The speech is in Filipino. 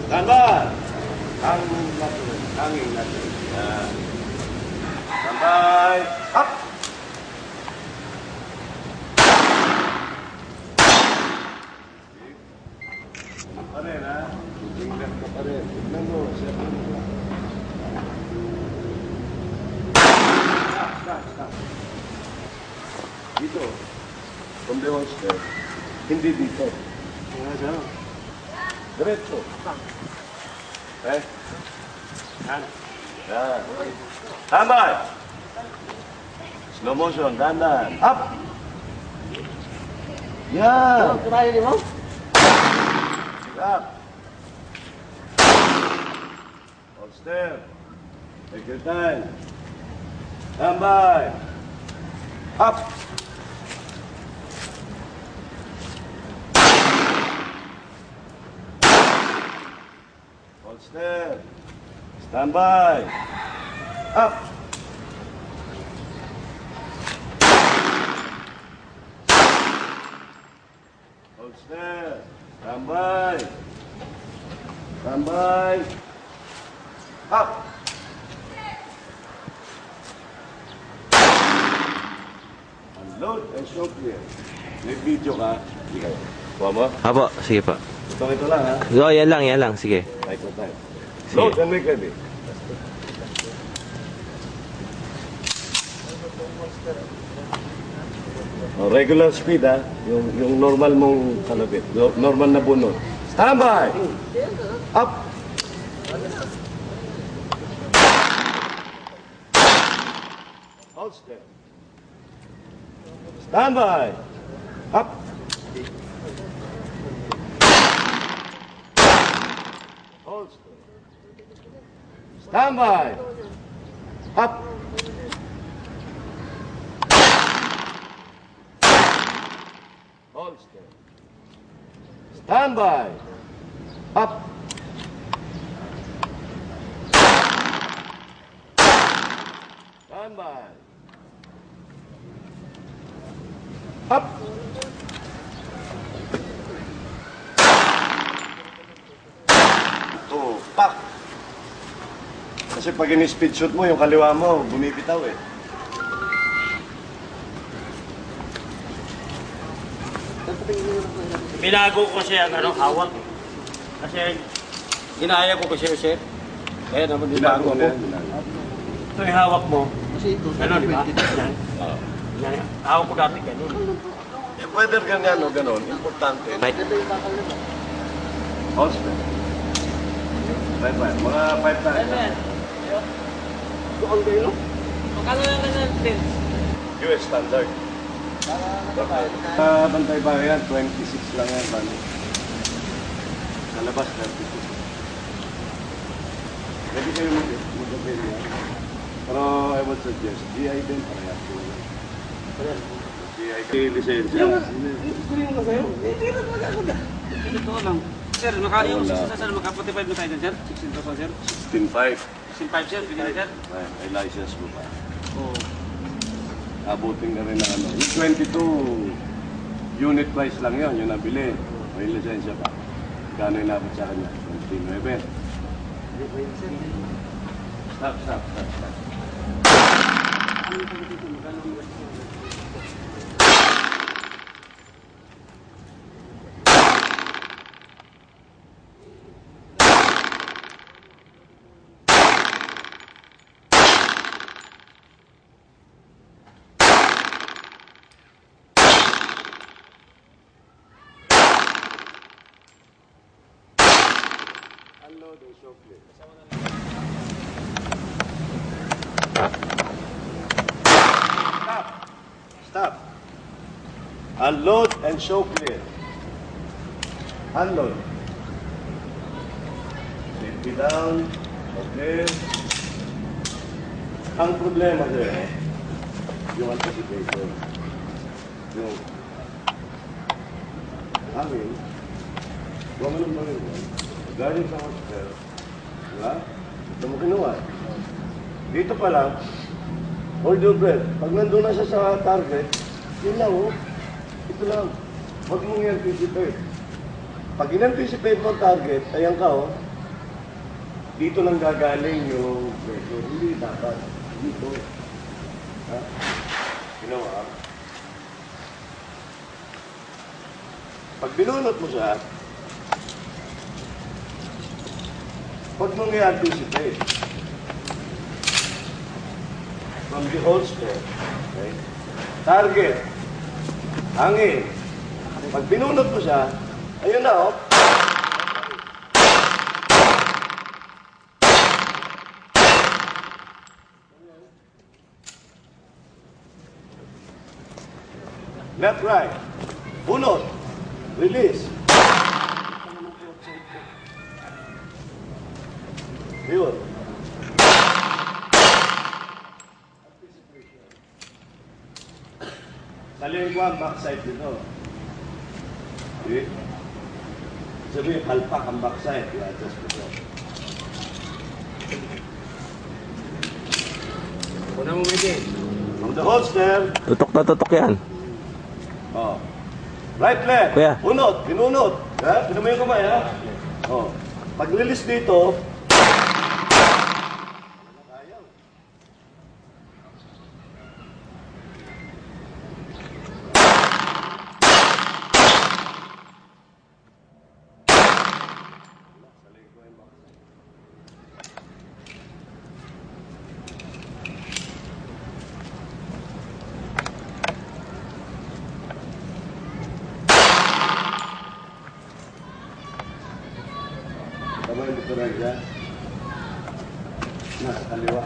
Standby! Hanging natin. Hanging natin. Yan. Standby! Up! Pa rin, ha? Tingnan ka pa rin. Tingnan mo. Stop. Dito. From the holster. Hindi dito. Diretso. Okay? Yan. Tambay! Slow motion. Dandan. Up! Yan! Kurahin mo? Up! Hold still. Take your time. Tambay! Up! Hold still. Stand by. Up. Hold still. Stand by. Stand by. Up. Unload and show clear. May video ka. Hindi kayo. Kuha mo? Apo, sige po. Ito lang ha. So, yan lang, sige. Right on time. Sige. Load and make ready. Oh, regular speed ha. Yung normal mong kalabit. Normal na bunot. Standby! Up! Hold still. Standby! Up! Hold still. Standby! Up! Hold still. Standby! Up! Standby! Up! Pak! Kasi pag in-speed shoot mo, yung kaliwa mo, bumibitaw eh. Binago ko siya ang hawak. Kasi ginaya ko kasi sir. Kaya naman binago ko. Ito yung hawak mo. Ano, di ba? Yan. Yan. Hawak ko dati ganun. Eh, whether ganyan o ganon, importante. Right. Holster. Bye-bye. Mga 5 times. Doon kayo? Magkano lang ka natin? US standard. Bantay ba yan? 26 lang yan. Bani. Sa labas, 32. Pwede kayo mag-apel yan. Pero I would suggest, GI din parehas po. GI lisensya. Screen mo sa'yo? Hindi na magkakunda. Ito lang. Sir, yung sir, maka-45 na tayo dyan, sir? 16 pa, sir? 16.5. 16.5, sir? Bigyan na, sir? May license mo pa. Oo. Abutin na rin na ano. Yung 22 unit price lang yun, yung nabili. May lisensya pa. Gano'y nabot sa kanya? 29. Stop. Unload and show clear. Stop. Unload and show clear. Unload. Safety down. Okay. Ang problema dyan, yung anticipator. Yung hangin, gumanon mo rin. Galing sa hospital, diba? Ito mo kinuha. Dito pa lang, hold your breath. Pag nandun na siya sa target, yun lang, oh. Ito lang. Huwag mong i-anticipate. Pag in-anticipate mo target, ayan ka, oh. dito lang gagaling yung pressure. Hindi dapat. Dito. Ha? Ginawa. Pag binunot mo siya, huwag mong i-anticipate. From the holster, okay? Target, hangin. Pag binunot mo siya, ayun na, oh. Left, right. Bunot. Release. Yun. Sa lingwa ang backside dito. Okay? Sabihin, palpak ang backside. I-adjust ko ito. Una mo, Midi. From the holster. Tutok na tutok yan. Oh. Right, left. Kuya. Bunot. Binunot. Ha? Pinamo yung kamay, ha? Oh. Pag-release dito, tama yung dito na dyan. Nasa kaliwa.